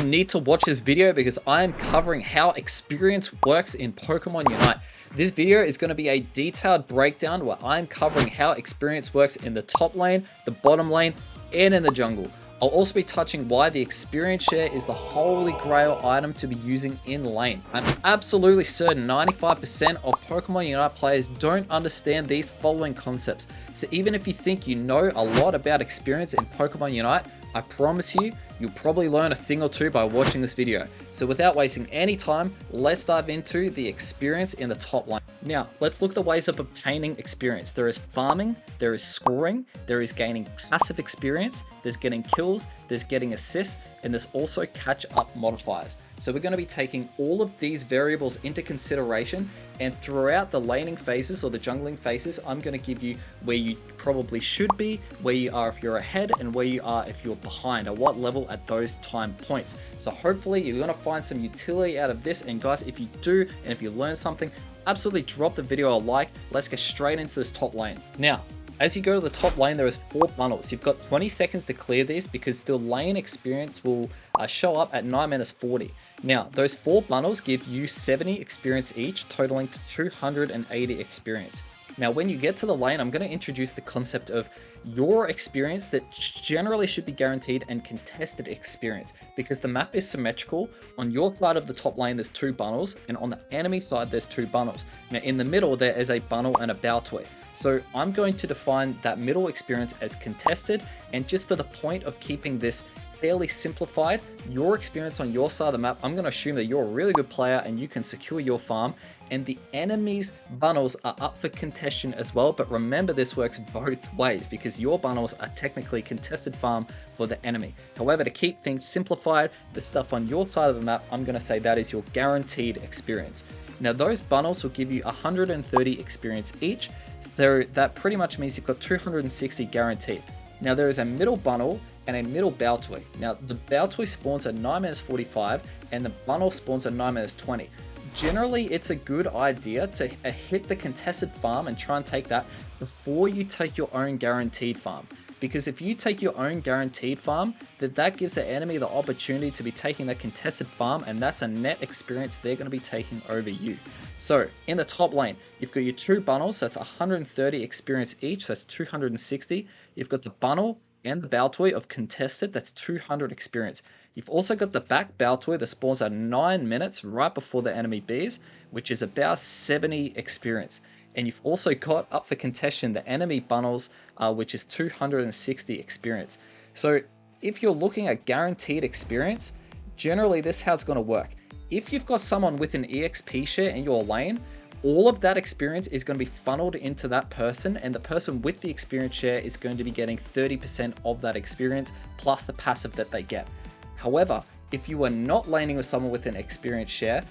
You need to watch this video because I am covering how experience works in Pokemon Unite. This video is going to be a detailed breakdown where I'm covering how experience works in the top lane, the bottom lane, and in the jungle. I'll also be touching why the experience share is the holy grail item to be using in lane. I'm absolutely certain 95% of Pokemon Unite players don't understand these following concepts. So even if you think you know a lot about experience in Pokemon Unite, I promise you, you'll probably learn a thing or two by watching this video. So without wasting any time, let's dive into the experience in the top lane. Now, let's look at the ways of obtaining experience. There is farming, there is scoring, there is gaining passive experience, there's getting kills, there's getting assists, and there's also catch-up modifiers. So we're going to be taking all of these variables into consideration, and throughout the laning phases or the jungling phases, I'm going to give you where you probably should be, where you are if you're ahead, and where you are if you're behind, at what level at those time points. So hopefully you're going to find some utility out of this, and guys, if you do, and if you learn something, absolutely drop the video a like. Let's get straight into this top lane. Now, as you go to the top lane, there is 4 bundles. You've got 20 seconds to clear these because the lane experience will show up at 9 minutes 40. Now, those 4 bundles give you 70 experience each, totaling to 280 experience. Now, when you get to the lane, I'm going to introduce the concept of your experience that generally should be guaranteed and contested experience, because the map is symmetrical. On your side of the top lane, there's 2 bundles, and on the enemy side, there's 2 bundles. Now, in the middle, there is a bundle and a Baltoy. So I'm going to define that middle experience as contested, and just for the point of keeping this fairly simplified, your experience on your side of the map, I'm going to assume that you're a really good player and you can secure your farm, and the enemy's bundles are up for contention as well. But remember, this works both ways because your bundles are technically contested farm for the enemy. However, to keep things simplified, the stuff on your side of the map, I'm going to say that is your guaranteed experience. Now, those bundles will give you 130 experience each, so that pretty much means you've got 260 guaranteed. Now, there is a middle bundle and a middle Baltoy. Now, the Baltoy spawns at 9 minutes 45 and the bundle spawns at 9 minutes 20. Generally, it's a good idea to hit the contested farm and try and take that before you take your own guaranteed farm. Because if you take your own guaranteed farm, that gives the enemy the opportunity to be taking that contested farm, and that's a net experience they're going to be taking over you. So in the top lane, you've got your 2 bundles, that's 130 experience each, that's 260. You've got the bundle and the Baltoy of contested, that's 200 experience. You've also got the back Baltoy that spawns at 9 minutes right before the enemy bees, which is about 70 experience. And you've also got up for contention the enemy bundles, which is 260 experience. So if you're looking at guaranteed experience, generally this is how it's going to work. If you've got someone with an EXP share in your lane, all of that experience is going to be funneled into that person, and the person with the experience share is going to be getting 30% of that experience plus the passive that they get. However, if you are not laning with someone with an experience share,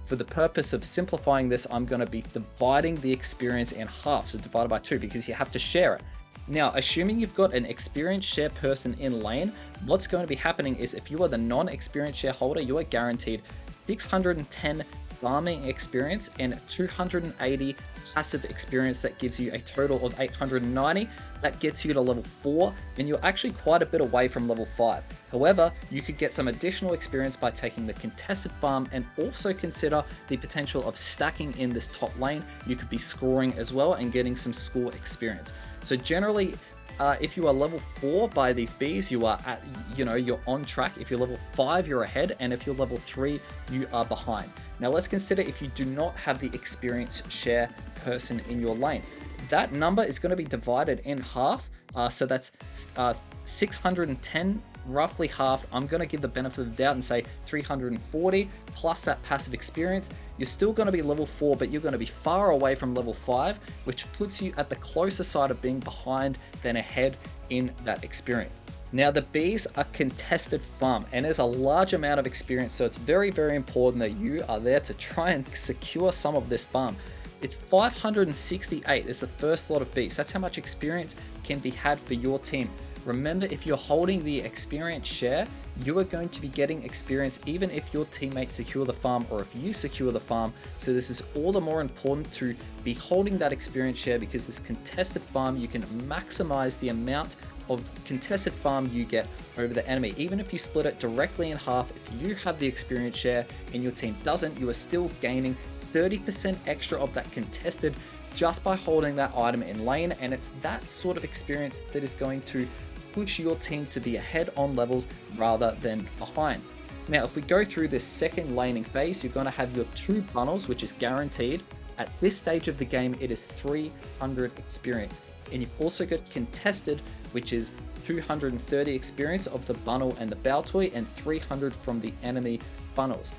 for the purpose of simplifying this, I'm going to be dividing the experience in half, so divided by 2, because you have to share it. Now, assuming you've got an experience share person in lane, what's going to be happening is if you are the non-experience shareholder, you are guaranteed 610 farming experience and 280 passive experience. That gives you a total of 890. That gets you to level 4, and you're actually quite a bit away from level 5. However, you could get some additional experience by taking the contested farm, and also consider the potential of stacking in this top lane. You could be scoring as well and getting some score experience. So generally, if you are level 4 by these bees, you are at, you're on track. If you're level 5, you're ahead, and if you're level 3, you are behind. Now let's consider if you do not have the experience share person in your lane. That number is going to be divided in half, so that's 610 roughly halved. I'm going to give the benefit of the doubt and say 340 plus that passive experience. You're still going to be level 4, but you're going to be far away from level 5, which puts you at the closer side of being behind than ahead in that experience. Now, the bees are contested farm, and there's a large amount of experience, so it's very, very important that you are there to try and secure some of this farm. It's 568 is the first lot of bees. That's how much experience can be had for your team. Remember, if you're holding the experience share, you are going to be getting experience even if your teammates secure the farm or if you secure the farm. So this is all the more important to be holding that experience share, because this contested farm, you can maximize the amount of contested farm you get over the enemy. Even if you split it directly in half, if you have the experience share and your team doesn't, you are still gaining 30% extra of that contested just by holding that item in lane, and it's that sort of experience that is going to push your team to be ahead on levels rather than behind. Now, if we go through this second laning phase, you're going to have your 2 bundles, which is guaranteed. At this stage of the game, it is 300 experience. And you've also got contested, which is 230 experience of the bundle and the Baltoy, and 300 from the enemy bundles.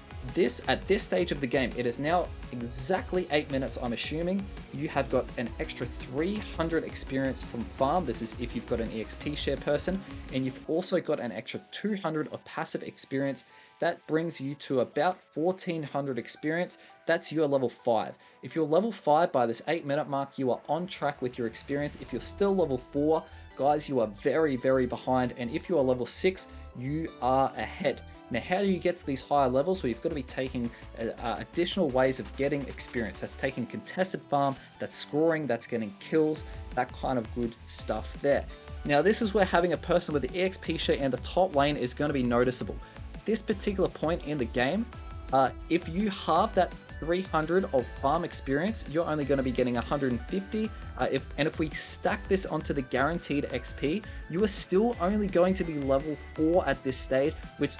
At this stage of the game, it is now exactly 8 minutes, I'm assuming. You have got an extra 300 experience from farm. This is if you've got an EXP share person, and you've also got an extra 200 of passive experience. That brings you to about 1400 experience. That's your level 5. If you're level 5 by this 8 minute mark, you are on track with your experience. If you're still level 4, guys, you are very, very behind. And if you are level 6, you are ahead. Now, how do you get to these higher levels? Well, you've got to be taking additional ways of getting experience. That's taking contested farm, that's scoring, that's getting kills, that kind of good stuff there. Now, this is where having a person with the EXP share and the top lane is going to be noticeable. This particular point in the game, if you halve that 300 of farm experience, you're only going to be getting 150. If we stack this onto the guaranteed XP, you are still only going to be level 4 at this stage, which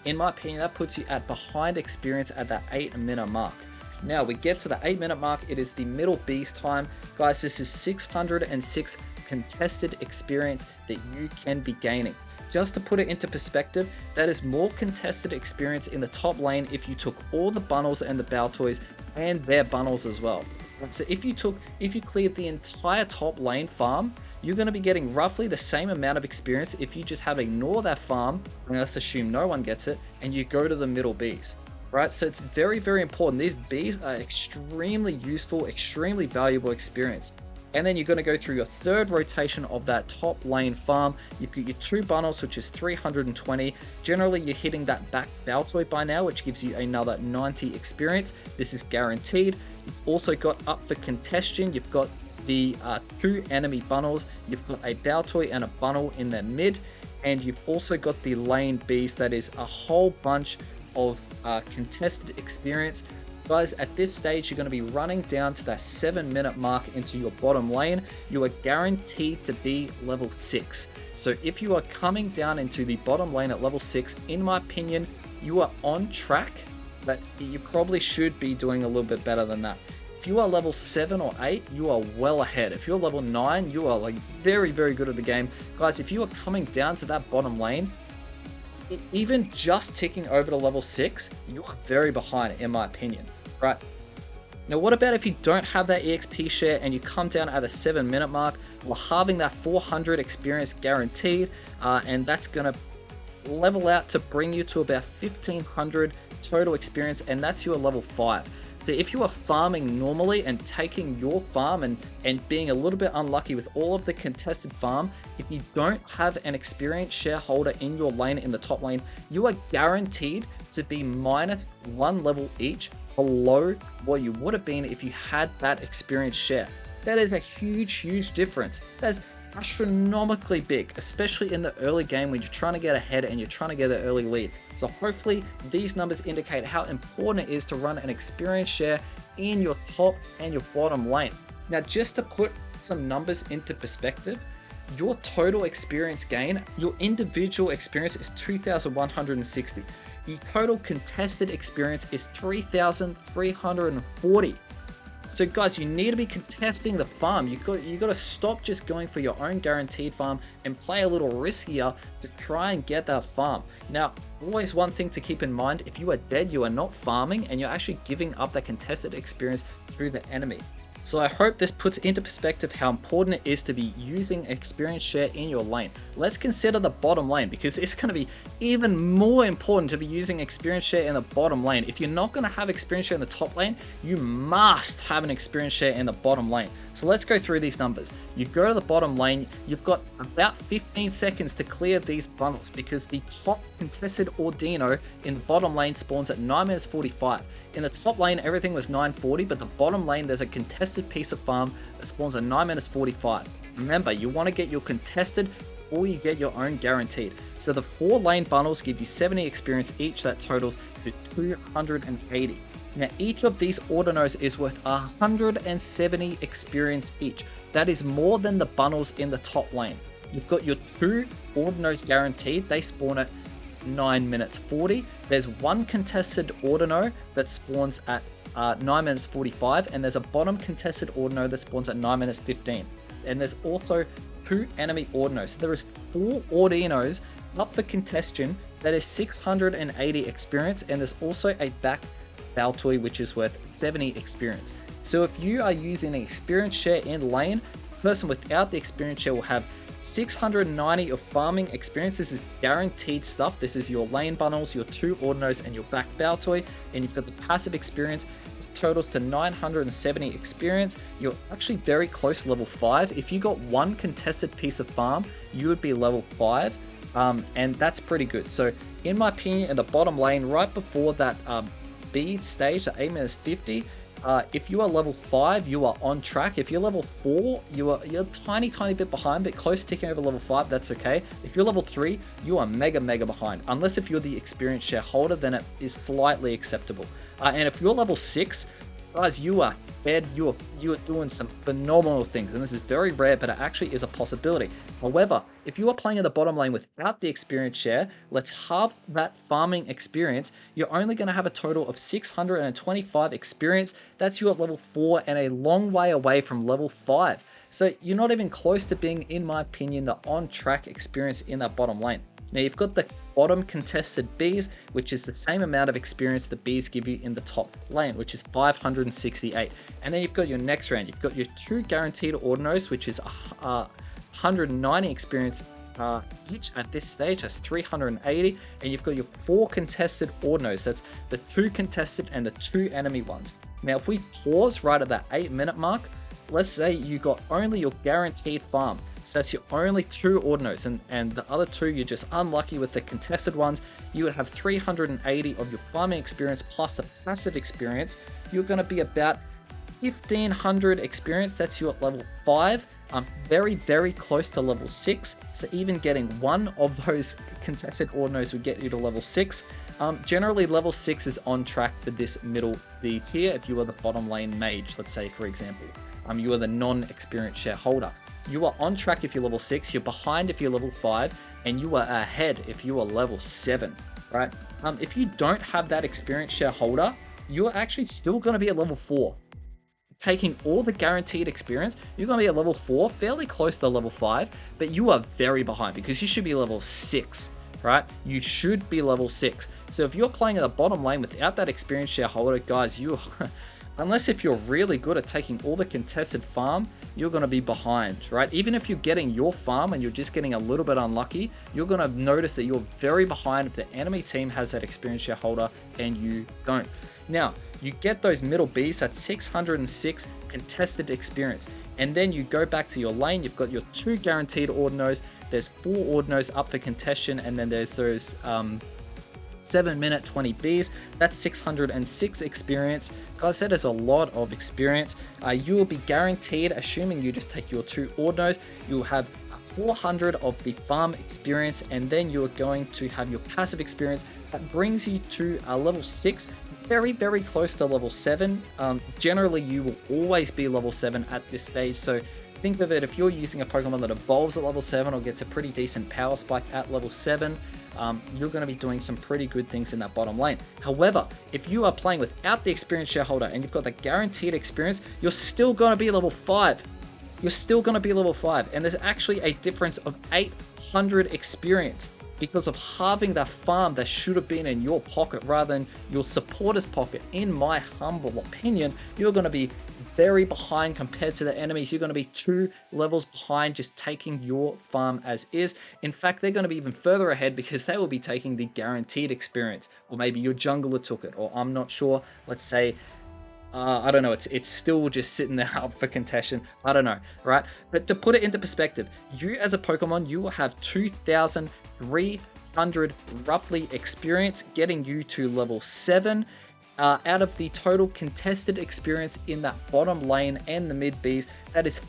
in my opinion, that puts you at behind experience at that 8 minute mark. Now we get to the 8 minute mark, it is the middle beast time. Guys, this is 606 contested experience that you can be gaining. Just to put it into perspective, that is more contested experience in the top lane if you took all the bundles and the Baltoys and their bundles as well. So if you cleared the entire top lane farm, you're going to be getting roughly the same amount of experience if you just have ignore that farm, and let's assume no one gets it, and you go to the middle bees. Right, so it's very, very important. These bees are extremely useful, extremely valuable experience. And then you're going to go through your third rotation of that top lane farm. You've got your 2 bundles, which is 320. Generally, you're hitting that back Baltoy by now, which gives you another 90 experience. This is guaranteed. You've also got up for contention. You've got the 2 enemy bundles. You've got a Baltoy and a bundle in the mid. And you've also got the lane beast. That is a whole bunch of contested experience. Guys, at this stage, you're going to be running down to that 7 minute mark into your bottom lane. You are guaranteed to be level 6. So if you are coming down into the bottom lane at level 6, in my opinion, you are on track, but you probably should be doing a little bit better than that. If you are level 7 or 8, you are well ahead. If you're level 9, you are like very, very good at the game. Guys, if you are coming down to that bottom lane, even just ticking over to level 6, you are very behind, in my opinion. Right. Now, what about if you don't have that EXP share and you come down at a 7 minute mark? Well, halving that 400 experience guaranteed, and that's going to level out to bring you to about 1500 total experience, and that's your level 5. So if you are farming normally and taking your farm and being a little bit unlucky with all of the contested farm, if you don't have an experienced shareholder in your lane, in the top lane, you are guaranteed to be -1 level each below what you would have been if you had that experienced share. That is a huge, huge difference. That's astronomically big, especially in the early game when you're trying to get ahead and you're trying to get an early lead. So hopefully these numbers indicate how important it is to run an experience share in your top and your bottom lane. Now, just to put some numbers into perspective, your total experience gain, your individual experience is 2,160. The total contested experience is 3,340. So guys, you need to be contesting the farm. You got to stop just going for your own guaranteed farm and play a little riskier to try and get that farm. Now, always one thing to keep in mind, if you are dead, you are not farming and you're actually giving up that contested experience through the enemy. So I hope this puts into perspective how important it is to be using experience share in your lane. Let's consider the bottom lane, because it's going to be even more important to be using experience share in the bottom lane. If you're not going to have experience share in the top lane, you must have an experience share in the bottom lane. So let's go through these numbers. You go to the bottom lane, you've got about 15 seconds to clear these bundles, because the top contested Ordino in the bottom lane spawns at 9 minutes 45. In the top lane, everything was 9:40, but the bottom lane, there's a contested piece of farm that spawns at 9 minutes 45. Remember, you want to get your contested before you get your own guaranteed. So the 4 lane bundles give you 70 experience each, that totals to 280. Now each of these Ordinals is worth 170 experience each. That is more than the bundles in the top lane. You've got your 2 Ordinals guaranteed, they spawn at 9 minutes 40. There's 1 contested Ordino that spawns at 9 minutes 45, and there's a bottom contested Ordino that spawns at 9 minutes 15. And there's also 2 enemy Ordinos. So there is 4 Ordinos up for contention. That is 680 experience, and there's also a back Baltoy which is worth 70 experience. So if you are using an experience share in lane, the person without the experience share will have 690 of farming experience. This is guaranteed stuff. This is your lane bundles, your 2 Ordinos, and your back Baltoy, and you've got the passive experience. Totals to 970 experience. You're actually very close to level 5. If you got 1 contested piece of farm, you would be level 5, and that's pretty good. So in my opinion, in the bottom lane, right before that bead stage at 8 minutes 50, if you are level 5, you are on track. If you're level 4, you're a tiny bit behind, but close to taking over level 5, that's okay. If you're level 3, you are mega behind. Unless if you're the experienced shareholder, then it is slightly acceptable. And if you're level 6, guys, you are bad. You are doing some phenomenal things, and this is very rare, but it actually is a possibility. However, if you are playing in the bottom lane without the experience share, let's halve that farming experience. You're only going to have a total of 625 experience. That's you at level 4 and a long way away from level 5. So you're not even close to being, in my opinion, the on-track experience in that bottom lane. Now you've got the bottom contested bees, which is the same amount of experience the bees give you in the top lane, which is 568. And then you've got your next round. You've got your 2 guaranteed Ordinos, which is 190 experience each at this stage. That's 380. And you've got your 4 contested Ordinos. That's the 2 contested and the 2 enemy ones. Now if we pause right at that 8-minute mark, let's say you got only your guaranteed farm. So that's your only 2 Ordinos, and the other 2 you're just unlucky with the contested ones. You would have 380 of your farming experience plus the passive experience. You're going to be about 1500 experience. That's you at level 5. Very close to level 6. So even getting 1 of those contested Ordinos would get you to level 6. Generally level 6 is on track for this middle these here. If you are the bottom lane mage, let's say for example, you are the non-experienced shareholder. You are on track if you're level 6, you're behind if you're level 5, and you are ahead if you are level 7, right? If you don't have that experienced shareholder, you're actually still going to be at level 4. Taking all the guaranteed experience, you're going to be at level 4, fairly close to level 5, but you are very behind because you should be level 6, right? You should be level 6. So if you're playing at the bottom lane without that experienced shareholder, guys, you unless if you're really good at taking all the contested farm, you're going to be behind, right? Even if you're getting your farm and you're just getting a little bit unlucky, you're going to notice that you're very behind if the enemy team has that experienced shareholder and you don't. Now, you get those middle Bs, that's 606 contested experience. And then you go back to your lane, you've got your 2 guaranteed Ordinos, there's 4 Ordinos up for contestation, and then there's those 7-minute 20 Bs, that's 606 experience. Guys, that is a lot of experience. You will be guaranteed, assuming you just take your 2 Ordinos, you'll have 400 of the farm experience, and then you're going to have your passive experience. That brings you to level 6, very close to level 7. Generally, you will always be level 7 at this stage, so think of it, if you're using a Pokemon that evolves at level 7 or gets a pretty decent power spike at level 7, you're going to be doing some pretty good things in that bottom lane. However, if you are playing without the experienced shareholder and you've got the guaranteed experience, you're still going to be level 5. You're still going to be level 5, and there's actually a difference of 800 experience because of halving that farm that should have been in your pocket rather than your supporter's pocket. In my humble opinion, you're going to be very behind compared to the enemies. You're going to be 2 levels behind just taking your farm as is. In fact, they're going to be even further ahead because they will be taking the guaranteed experience, or maybe your jungler took it, or I'm not sure. Let's say I don't know, it's still just sitting there up for contention. I don't know, right? But to put it into perspective, you as a Pokemon, you will have 2,300 roughly experience, getting you to level 7. Out of the total contested experience in that bottom lane and the mid Bs, that is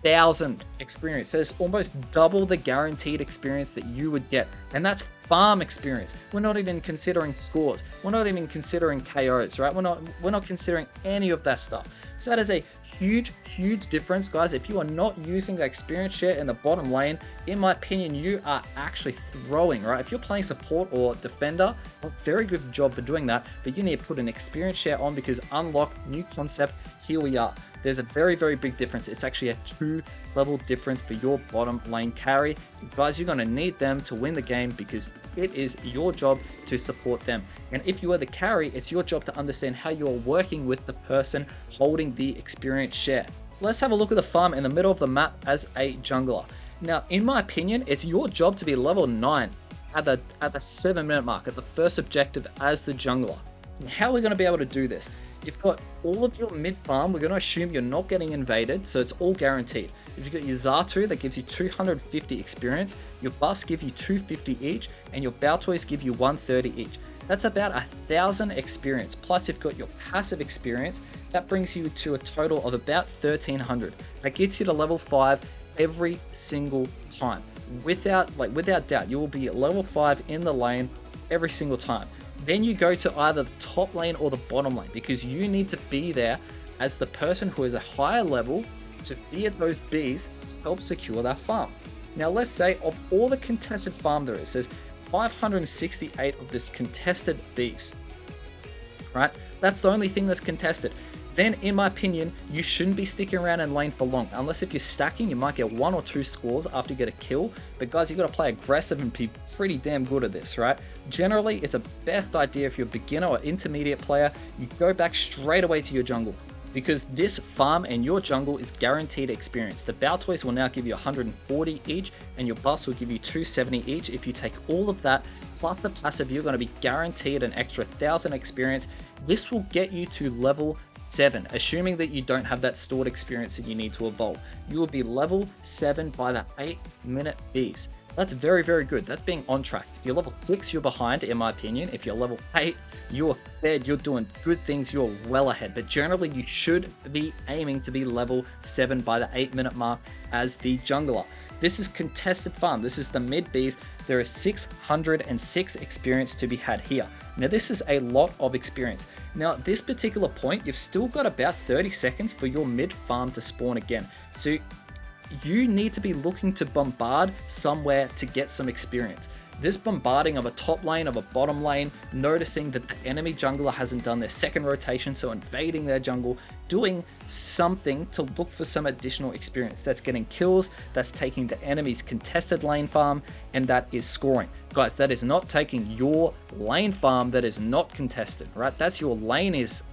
1,000 experience. That is almost double the guaranteed experience that you would get. And that's farm experience. We're not even considering scores. We're not even considering KOs, right? We're not considering any of that stuff. So that is a huge difference, guys. If you are not using the experience share in the bottom lane, in my opinion, you are actually throwing, right? If you're playing support or defender, well, very good job for doing that, but you need to put an experience share on because unlock new concept, here we are. There's a very big difference. It's actually a 2-level difference for your bottom lane carry. Guys, you're going to need them to win the game because it is your job to support them. And if you are the carry, it's your job to understand how you are working with the person holding the experience share. Let's have a look at the farm in the middle of the map as a jungler. Now, in my opinion, it's your job to be level 9 at the 7-minute mark, at the first objective as the jungler. And how are we going to be able to do this? You've got all of your mid farm. We're going to assume you're not getting invaded, so it's all guaranteed. If you've got your Xatu, that gives you 250 experience, your buffs give you 250 each, and your Baltoys give you 130 each. That's about 1,000 experience. Plus, you've got your passive experience. That brings you to a total of about 1,300. That gets you to level 5 every single time. Without doubt, you will be at level 5 in the lane every single time. Then you go to either the top lane or the bottom lane because you need to be there as the person who is a higher level to be at those Bs to help secure that farm. Now let's say of all the contested farm there is, there's 568 of this contested Bs, right? That's the only thing that's contested. Then, in my opinion, you shouldn't be sticking around in lane for long. Unless if you're stacking, you might get 1 or 2 scores after you get a kill. But guys, you got to play aggressive and be pretty damn good at this, right? Generally, it's a best idea if you're a beginner or intermediate player, you go back straight away to your jungle. Because this farm and your jungle is guaranteed experience. The Baltoys will now give you 140 each, and your buffs will give you 270 each. If you take all of that, plus the passive, you're going to be guaranteed an extra 1,000 experience. This will get you to level 7, assuming that you don't have that stored experience that you need to evolve. You will be level 7 by the 8-minute Bs. That's very good. That's being on track. If you're level 6, you're behind, in my opinion. If you're level 8, you're fed, you're doing good things, you're well ahead. But generally, you should be aiming to be level 7 by the 8-minute mark as the jungler. This is contested farm. This is the mid Bs. There is 606 experience to be had here. Now, this is a lot of experience. Now, at this particular point, you've still got about 30 seconds for your mid farm to spawn again. So you need to be looking to bombard somewhere to get some experience. This bombarding of a top lane, of a bottom lane, noticing that the enemy jungler hasn't done their second rotation, so invading their jungle, doing something to look for some additional experience. That's getting kills, that's taking the enemy's contested lane farm, and that is scoring. Guys, that is not taking your lane farm that is not contested, right? Your lane is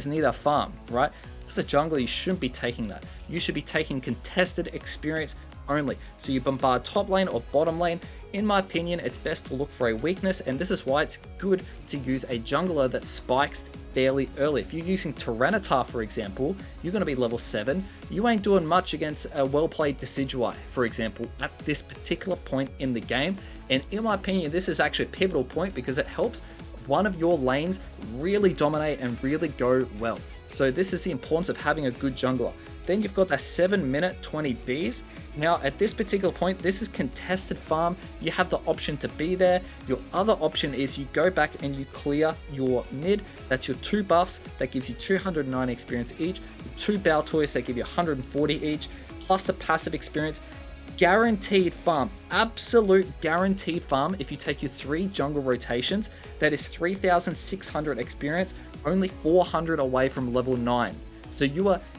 neither farm, right? As a jungler, you shouldn't be taking that. You should be taking contested experience only. So you bombard top lane or bottom lane. In my opinion, it's best to look for a weakness, and this is why it's good to use a jungler that spikes fairly early. If you're using Tyranitar, for example, you're going to be level 7. You ain't doing much against a well-played Decidueye, for example, at this particular point in the game. And in my opinion, this is actually a pivotal point because it helps one of your lanes really dominate and really go well. So this is the importance of having a good jungler. Then you've got that 7-minute 20 Bs. Now at this particular point, this is contested farm. You have the option to be there. Your other option is you go back and you clear your mid. That's your 2 buffs. That gives you 290 experience each. Your 2 Baltoys that give you 140 each. Plus the passive experience. Guaranteed farm. Absolute guaranteed farm. If you take your 3 jungle rotations, that is 3,600 experience. Only 400 away from level 9. So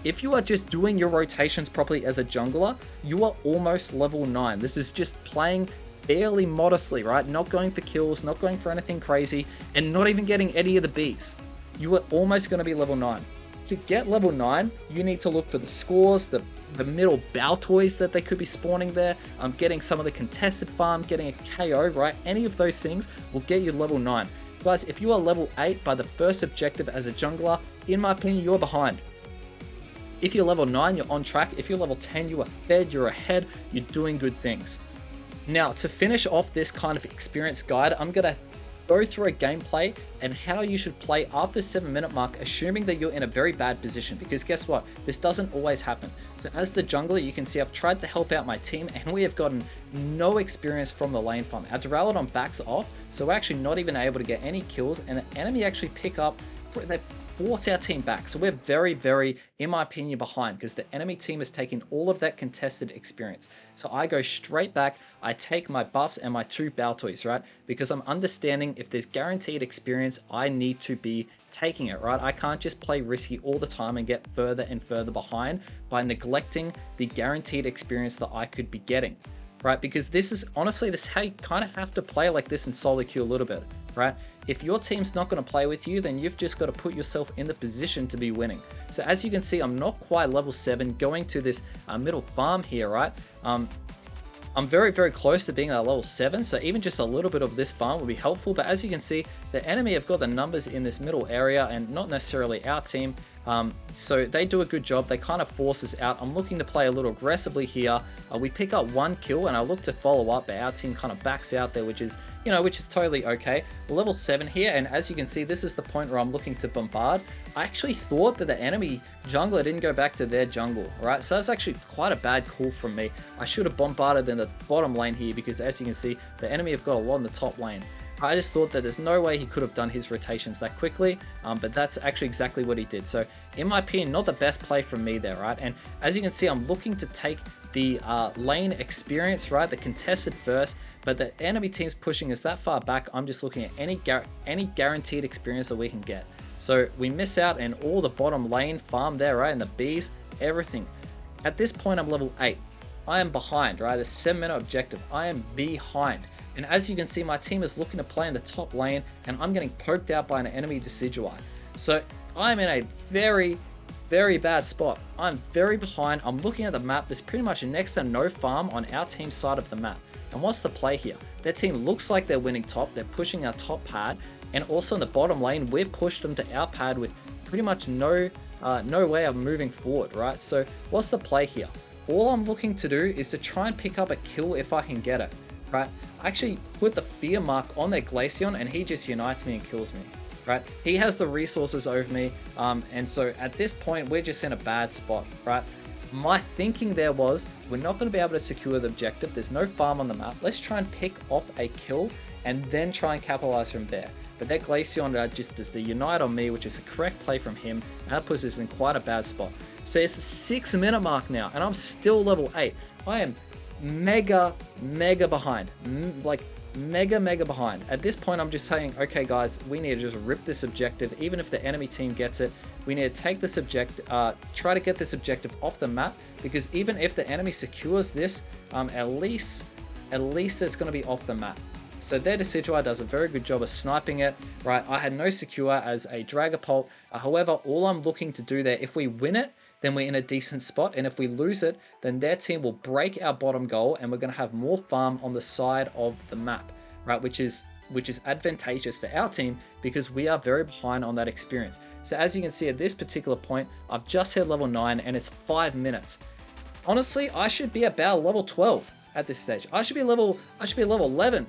if you are just doing your rotations properly as a jungler, you are almost level 9. This is just playing fairly modestly, right? Not going for kills, not going for anything crazy, and not even getting any of the Bs. You are almost going to be level 9. To get level 9, you need to look for the scores, the middle Baltoys that they could be spawning there, getting some of the contested farm, getting a KO, right? Any of those things will get you level 9. Guys, if you are level 8 by the first objective as a jungler, in my opinion, you're behind. If you're level 9, you're on track. If you're level 10, you are fed, you're ahead, you're doing good things. Now, to finish off this kind of experience guide, I'm going to go through a gameplay and how you should play after 7 minute mark, assuming that you're in a very bad position, because guess what, this doesn't always happen. So as the jungler, you can see I've tried to help out my team and we have gotten no experience from the lane farm. Our Duraludon backs off, so we're actually not even able to get any kills, and the enemy actually pick up, they fought our team back. So we're very, in my opinion, behind, because the enemy team is taking all of that contested experience. So I go straight back, I take my buffs and my 2 Baltoys, right? Because I'm understanding if there's guaranteed experience, I need to be taking it, right? I can't just play risky all the time and get further and further behind by neglecting the guaranteed experience that I could be getting, right? Because this is honestly, this is how you kind of have to play like this in solo queue a little bit, right? If your team's not going to play with you, then you've just got to put yourself in the position to be winning. So as you can see, I'm not quite level 7 going to this middle farm here, right? I'm very close to being at level 7, so even just a little bit of this farm would be helpful. But as you can see, the enemy have got the numbers in this middle area and not necessarily our team. So they do a good job. They kind of force us out. I'm looking to play a little aggressively here. We pick up 1 kill and I look to follow up, but our team kind of backs out there, which is, you know, which is totally okay. We're level 7 here, and as you can see, this is the point where I'm looking to bombard. I actually thought that the enemy jungler didn't go back to their jungle, right? So that's actually quite a bad call from me. I should have bombarded in the bottom lane here, because as you can see, the enemy have got a lot in the top lane. I just thought that there's no way he could have done his rotations that quickly, but that's actually exactly what he did. So in my opinion, not the best play from me there, right? And as you can see, I'm looking to take the lane experience, right? The contested first, but the enemy team's pushing us that far back. I'm just looking at any guaranteed experience that we can get. So we miss out in all the bottom lane farm there, right? And the bees, everything. At this point, I'm level 8. I am behind, right? The 7-minute objective. I am behind. And as you can see, my team is looking to play in the top lane, and I'm getting poked out by an enemy Decidueye. So I'm in a very bad spot. I'm very behind. I'm looking at the map. There's pretty much next to no farm on our team side of the map. And what's the play here? Their team looks like they're winning top. They're pushing our top pad. And also in the bottom lane, we've pushed them to our pad with pretty much no way of moving forward, right? So what's the play here? All I'm looking to do is to try and pick up a kill if I can get it, right? I actually put the fear mark on their Glaceon and he just unites me and kills me, right? He has the resources over me, and so at this point, we're just in a bad spot, right? My thinking there was, we're not going to be able to secure the objective. There's no farm on the map. Let's try and pick off a kill and then try and capitalize from there. But that Glaceon just does the unite on me, which is the correct play from him, and that puts us in quite a bad spot. So it's a 6-minute mark now, and I'm still level 8. I am mega behind, like mega behind. At this point, I'm just saying, okay guys, we need to just rip this objective. Even if the enemy team gets it, we need to take this objective, try to get this objective off the map, because even if the enemy secures this, at least it's going to be off the map. So their Decidueye does a very good job of sniping it, right? I had no secure as a Dragapult. However, all I'm looking to do there, if we win it, then we're in a decent spot. And if we lose it, then their team will break our bottom goal and we're going to have more farm on the side of the map, right? Which is advantageous for our team because we are very behind on that experience. So as you can see at this particular point, I've just hit level 9 and it's 5 minutes. Honestly, I should be about level 12 at this stage. I should be level 11.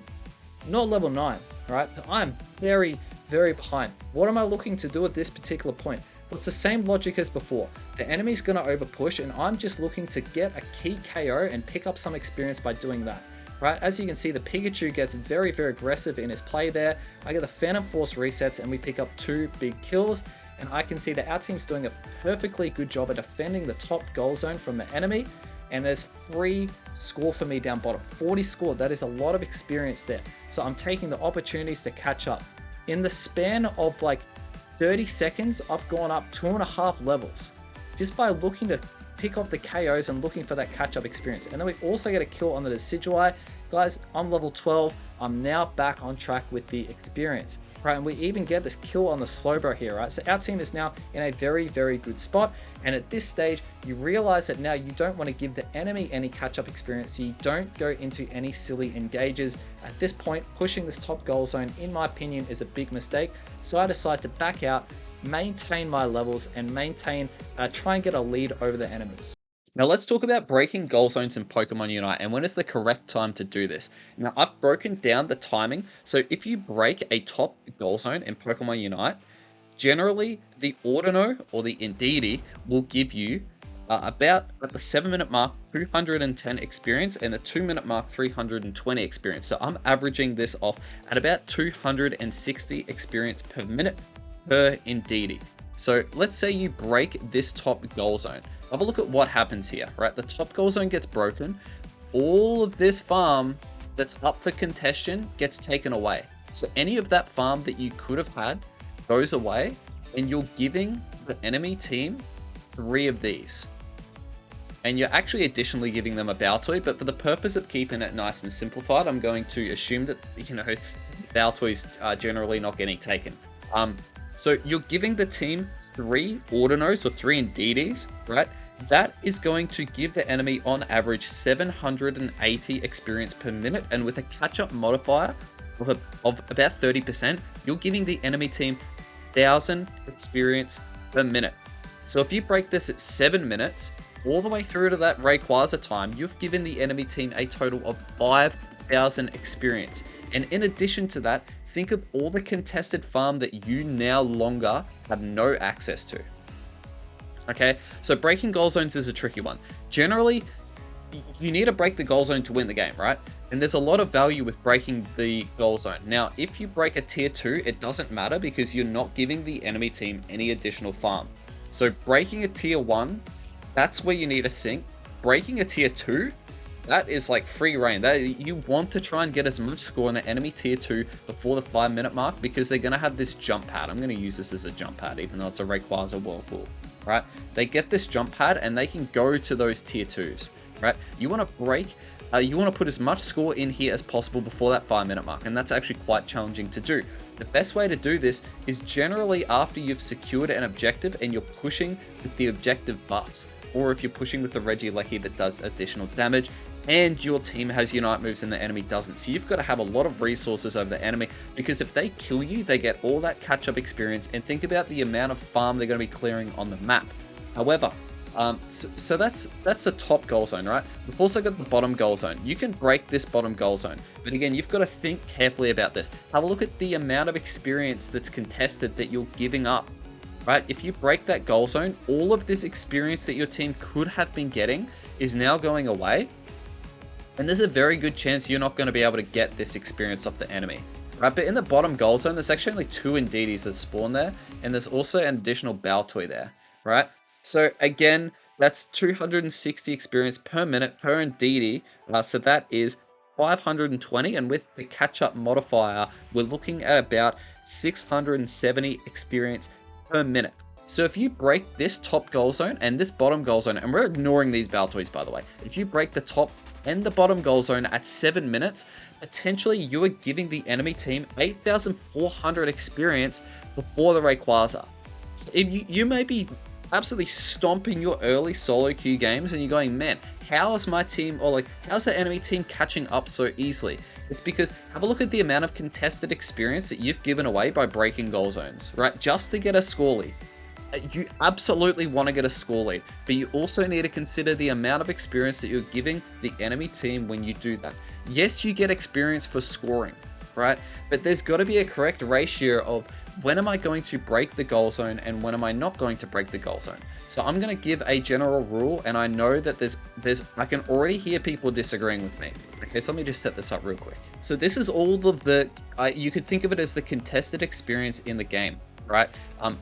Not level 9, right? I'm very behind. What am I looking to do at this particular point? Well, it's the same logic as before. The enemy's going to overpush, and I'm just looking to get a key KO and pick up some experience by doing that, right? As you can see, the Pikachu gets very aggressive in his play there. I get the Phantom Force resets, and we pick up 2 big kills, and I can see that our team's doing a perfectly good job at defending the top goal zone from the enemy. And there's 3 score for me down bottom. 40 score, that is a lot of experience there. So I'm taking the opportunities to catch up. In the span of like 30 seconds, I've gone up 2.5 levels. Just by looking to pick up the KOs and looking for that catch-up experience. And then we also get a kill on the Decidueye. Guys, I'm level 12. I'm now back on track with the experience. Right, and we even get this kill on the Slowbro here, right? So our team is now in a very good spot. And at this stage, you realize that now you don't want to give the enemy any catch-up experience. So you don't go into any silly engages. At this point, pushing this top goal zone, in my opinion, is a big mistake. So I decide to back out, maintain my levels, and try and get a lead over the enemies. Now let's talk about breaking goal zones in Pokemon Unite and when is the correct time to do this. Now I've broken down the timing, so if you break a top goal zone in Pokemon Unite, generally the Ordino or the Indeedee will give you about at the 7-minute mark 210 experience and the 2-minute mark 320 experience. So I'm averaging this off at about 260 experience per minute per Indeedee. So let's say you break this top goal zone. Have a look at what happens here, right? The top goal zone gets broken. All of this farm that's up for contention gets taken away. So any of that farm that you could have had goes away, and you're giving the enemy team 3 of these. And you're actually additionally giving them a Baltoy, but for the purpose of keeping it nice and simplified, I'm going to assume that, Baltoys are generally not getting taken. So you're giving the team 3 Ordinos or 3 Indeedees, right? That is going to give the enemy on average 780 experience per minute, and with a catch-up modifier of about 30%, you're giving the enemy team 1,000 experience per minute. So if you break this at 7 minutes, all the way through to that Rayquaza time, you've given the enemy team a total of 5,000 experience. And in addition to that, think of all the contested farm that you now longer have no access to. Okay, so breaking goal zones is a tricky one. Generally, you need to break the goal zone to win the game, right? And there's a lot of value with breaking the goal zone. Now, if you break a tier 2, it doesn't matter because you're not giving the enemy team any additional farm. So breaking a tier 1, that's where you need to think. Breaking a tier 2, that is like free reign. You want to try and get as much score in the enemy tier 2 before the 5-minute mark because they're going to have this jump pad. I'm going to use this as a jump pad, even though it's a Rayquaza Whirlpool, right? They get this jump pad and they can go to those tier 2s, right? You want to break, you want to put as much score in here as possible before that 5-minute mark, and that's actually quite challenging to do. The best way to do this is generally after you've secured an objective and you're pushing with the objective buffs, or if you're pushing with the Regieleki that does additional damage, and your team has Unite moves and the enemy doesn't. So you've got to have a lot of resources over the enemy, because if they kill you, they get all that catch-up experience, and think about the amount of farm they're going to be clearing on the map. However, so that's the top goal zone, right? We've also got the bottom goal zone. You can break this bottom goal zone, but again, you've got to think carefully about this. Have a look at the amount of experience that's contested that you're giving up, right? If you break that goal zone, all of this experience that your team could have been getting is now going away. And there's a very good chance you're not going to be able to get this experience off the enemy, right? But in the bottom goal zone, there's actually only 2 Indeedees that spawn there, and there's also an additional Baltoy there, right? So again, that's 260 experience per minute per Indeedee, so that is 520, and with the catch-up modifier, we're looking at about 670 experience per minute. So if you break this top goal zone and this bottom goal zone, and we're ignoring these Baltoys by the way, if you break the top and the bottom goal zone at 7 minutes, potentially you are giving the enemy team 8,400 experience before the Rayquaza. So if you may be absolutely stomping your early solo queue games and you're going, man, how is my team, or like, how's the enemy team catching up so easily? It's because, have a look at the amount of contested experience that you've given away by breaking goal zones, right? Just to get a score lead. You absolutely want to get a score lead, but you also need to consider the amount of experience that you're giving the enemy team when you do that. Yes, you get experience for scoring, right? But there's got to be a correct ratio of when am I going to break the goal zone and when am I not going to break the goal zone. So I'm going to give a general rule, and I know that I can already hear people disagreeing with me. Okay, so let me just set this up real quick. So this is all of the, you could think of it as the contested experience in the game, right?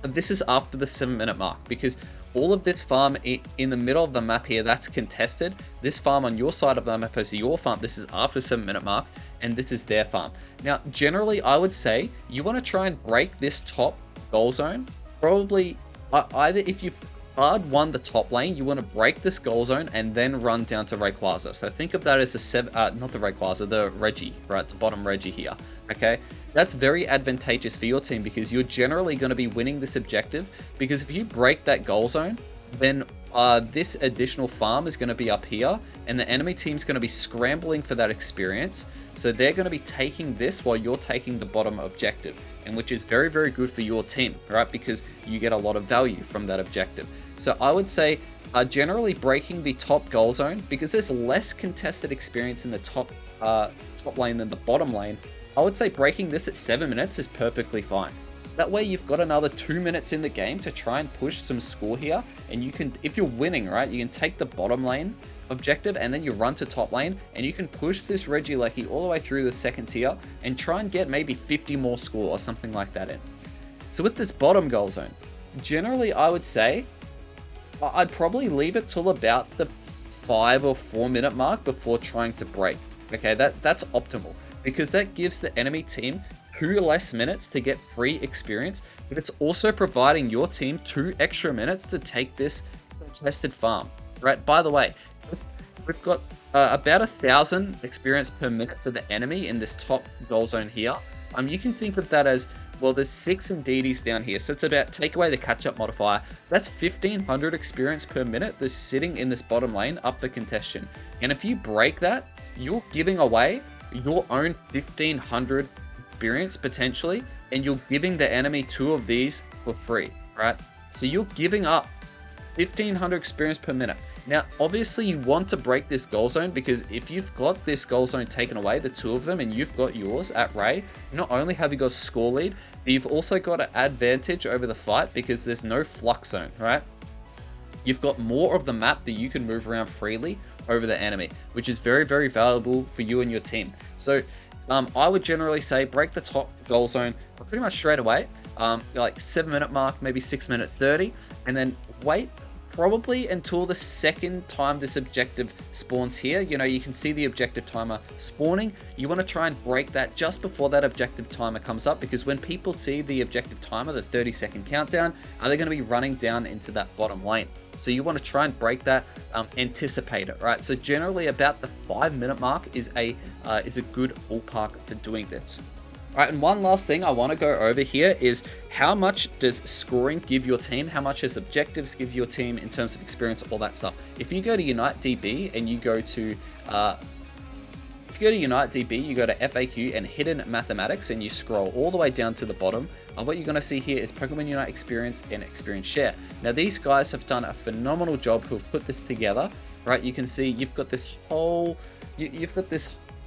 This is after the 7-minute mark, because all of this farm in the middle of the map here, that's contested. This farm on your side of the map is your farm. This is after the 7-minute mark, and this is their farm. Now, generally, I would say you want to try and break this top goal zone. Probably either if you've hard won the top lane, you want to break this goal zone and then run down to Rayquaza. So think of that as not the Rayquaza, the Reggie, right? The bottom Reggie here, okay? That's very advantageous for your team because you're generally going to be winning this objective, because if you break that goal zone, then this additional farm is going to be up here and the enemy team's going to be scrambling for that experience. So they're going to be taking this while you're taking the bottom objective, and which is very, very good for your team, right? Because you get a lot of value from that objective. So I would say generally breaking the top goal zone, because there's less contested experience in the top lane than the bottom lane. I would say breaking this at 7 minutes is perfectly fine. That way you've got another 2 minutes in the game to try and push some score here, and you can, if you're winning, right, you can take the bottom lane objective and then you run to top lane and you can push this Regieleki all the way through the second tier and try and get maybe 50 more score or something like that in. So with this bottom goal zone, generally I would say I'd probably leave it till about the 5 or 4 minute mark before trying to break. Okay, that's optimal, because that gives the enemy team 2 less minutes to get free experience, but it's also providing your team 2 extra minutes to take this contested farm. Right, by the way, we've got about 1,000 experience per minute for the enemy in this top goal zone here. You can think of that as, well, there's 6 Indeedis down here, so it's about, take away the catch-up modifier, that's 1,500 experience per minute that's sitting in this bottom lane up for contestation. And if you break that, you're giving away your own 1,500 experience potentially, and you're giving the enemy 2 of these for free, right? So you're giving up 1,500 experience per minute. Now, obviously you want to break this goal zone, because if you've got this goal zone taken away, the 2 of them, and you've got yours at Ray, not only have you got a score lead, but you've also got an advantage over the fight because there's no flux zone, right? You've got more of the map that you can move around freely over the enemy, which is very, very valuable for you and your team. So I would generally say break the top goal zone pretty much straight away, like 7 minute mark, maybe 6 minute 30, and then wait probably until the second time this objective spawns here. You know, you can see the objective timer spawning. You want to try and break that just before that objective timer comes up, because when people see the objective timer, the 30-second countdown, they're going to be running down into that bottom lane. So you want to try and break that, anticipate it, right? So generally about the 5 minute mark is a good ballpark for doing this. All right, and one last thing I want to go over here is how much does scoring give your team? How much does objectives give your team in terms of experience, all that stuff? If you go to Unite DB and you go to you go to FAQ and Hidden Mathematics, and you scroll all the way down to the bottom, what you're going to see here is Pokemon Unite experience and experience share. Now these guys have done a phenomenal job who have put this together, right? You can see you've got this whole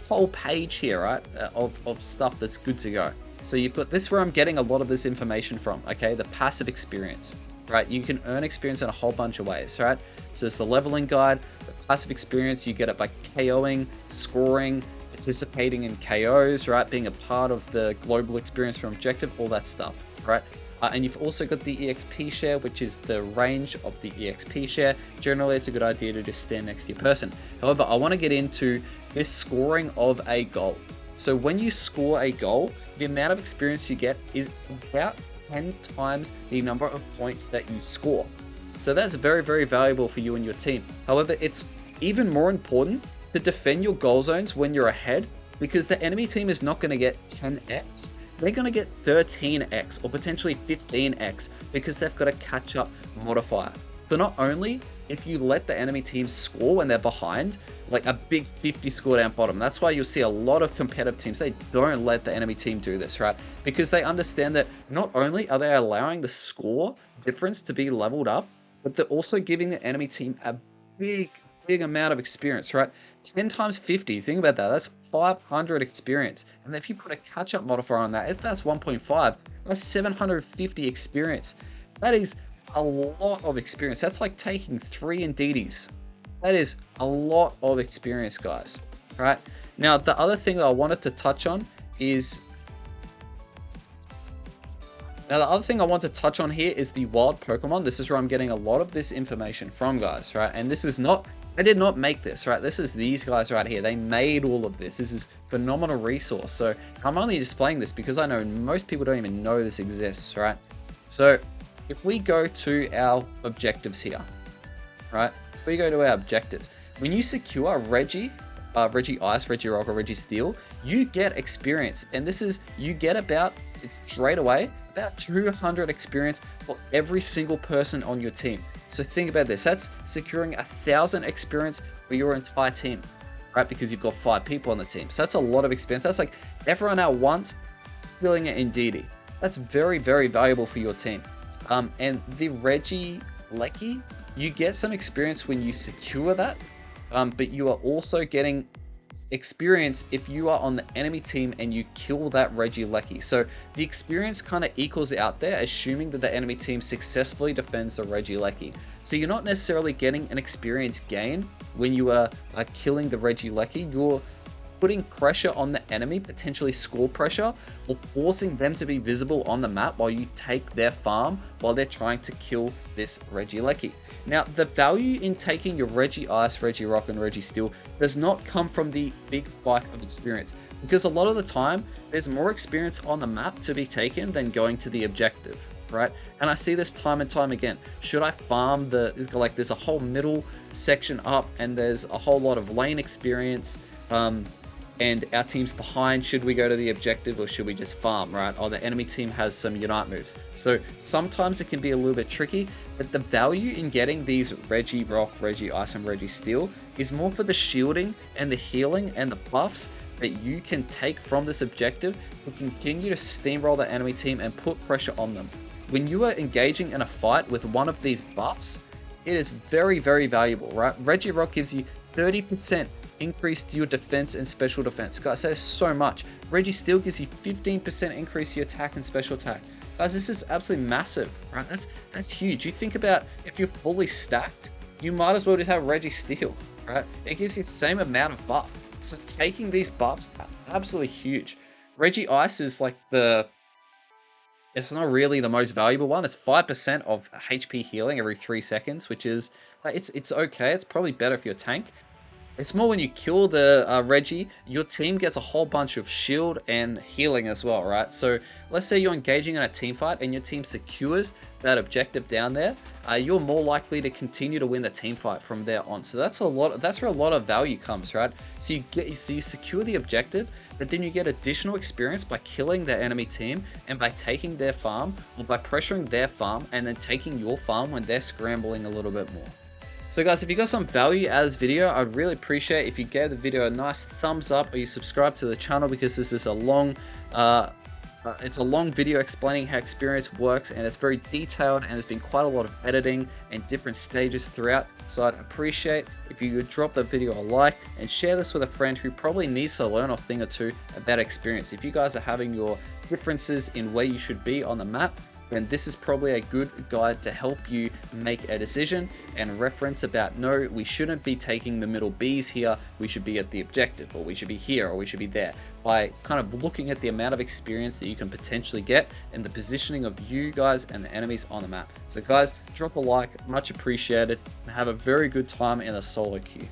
whole page here, right, of stuff that's good to go. So you've got this where I'm getting a lot of this information from, okay? The passive experience, right? You can earn experience in a whole bunch of ways, right? So it's the leveling guide, the passive experience, you get it by KOing, scoring, participating in KOs, right? Being a part of the global experience from objective, all that stuff, right? And you've also got the EXP share, which is the range of the EXP share. Generally, it's a good idea to just stand next to your person. However, I want to get into this scoring of a goal. So when you score a goal, the amount of experience you get is about 10 times the number of points that you score. So that's very, very valuable for you and your team. However, it's even more important to defend your goal zones when you're ahead, because the enemy team is not going to get 10x. They're going to get 13x or potentially 15x because they've got a catch-up modifier. So not only if you let the enemy team score when they're behind, like a big 50 score down bottom, that's why you'll see a lot of competitive teams, they don't let the enemy team do this, right? Because they understand that not only are they allowing the score difference to be leveled up, but they're also giving the enemy team a big amount of experience, right? 10 times 50, think about that, that's 500 experience. And if you put a catch-up modifier on that, if that's 1.5, that's 750 experience. That is a lot of experience. That's like taking 3 Indeedis. That is a lot of experience, guys, right? Now, the other thing that I wanted to touch on is here is the wild Pokemon. This is where I'm getting a lot of this information from, guys, right? And this is not, I did not make this, right? This is these guys right here. They made all of this. This is a phenomenal resource. So I'm only displaying this because I know most people don't even know this exists, right? So if we go to our objectives here, right? If we go to our objectives, when you secure Reggie Ice, Regirock, or Registeel, you get experience. And this is, you get about, straight away, about 200 experience for every single person on your team. So think about this, that's securing 1,000 experience for your entire team, right? Because you've got 5 people on the team. So that's a lot of experience. That's like everyone at once filling it in DD. That's very, very valuable for your team. And the Reggie Lecky, you get some experience when you secure that, but you are also getting experience if you are on the enemy team and you kill that Regieleki. So the experience kind of equals out there, assuming that the enemy team successfully defends the Regieleki. So you're not necessarily getting an experience gain when you are killing the Regieleki. You're putting pressure on the enemy, potentially score pressure, or forcing them to be visible on the map while you take their farm while they're trying to kill this Regieleki. Now, the value in taking your Regice, Regirock, and Registeel does not come from the big spike of experience, because a lot of the time, there's more experience on the map to be taken than going to the objective, right? And I see this time and time again. Should I farm like there's a whole middle section up and there's a whole lot of lane experience, and our team's behind. Should we go to the objective or should we just farm, right? Oh, the enemy team has some unite moves. So sometimes it can be a little bit tricky, but the value in getting these Regirock, Regice, and Registeel is more for the shielding and the healing and the buffs that you can take from this objective to continue to steamroll the enemy team and put pressure on them. When you are engaging in a fight with one of these buffs, it is very, very valuable, right? Regirock gives you 30% increase to your defense and special defense. Guys, that is so much. Registeel gives you 15% increase to your attack and special attack. Guys, this is absolutely massive, right? That's huge. You think about if you're fully stacked, you might as well just have Registeel, right? It gives you the same amount of buff. So taking these buffs are absolutely huge. Regice is like it's not really the most valuable one. It's 5% of HP healing every 3 seconds, which is, it's okay. It's probably better for your tank. It's more when you kill the Regi, your team gets a whole bunch of shield and healing as well, right? So let's say you're engaging in a team fight and your team secures that objective down there, you're more likely to continue to win the team fight from there on. So that's where a lot of value comes, right? So you secure the objective, but then you get additional experience by killing their enemy team and by taking their farm, or by pressuring their farm and then taking your farm when they're scrambling a little bit more. So guys, if you got some value out of this video, I'd really appreciate if you gave the video a nice thumbs up or you subscribe to the channel, because this is a long video explaining how experience works, and it's very detailed and there's been quite a lot of editing and different stages throughout. So I'd appreciate if you could drop the video a like and share this with a friend who probably needs to learn a thing or two about experience. If you guys are having your differences in where you should be on the map, then this is probably a good guide to help you make a decision and reference about, no, we shouldn't be taking the middle Bs here, we should be at the objective, or we should be here, or we should be there, by kind of looking at the amount of experience that you can potentially get and the positioning of you guys and the enemies on the map. So guys, drop a like, much appreciated, and have a very good time in the solo queue.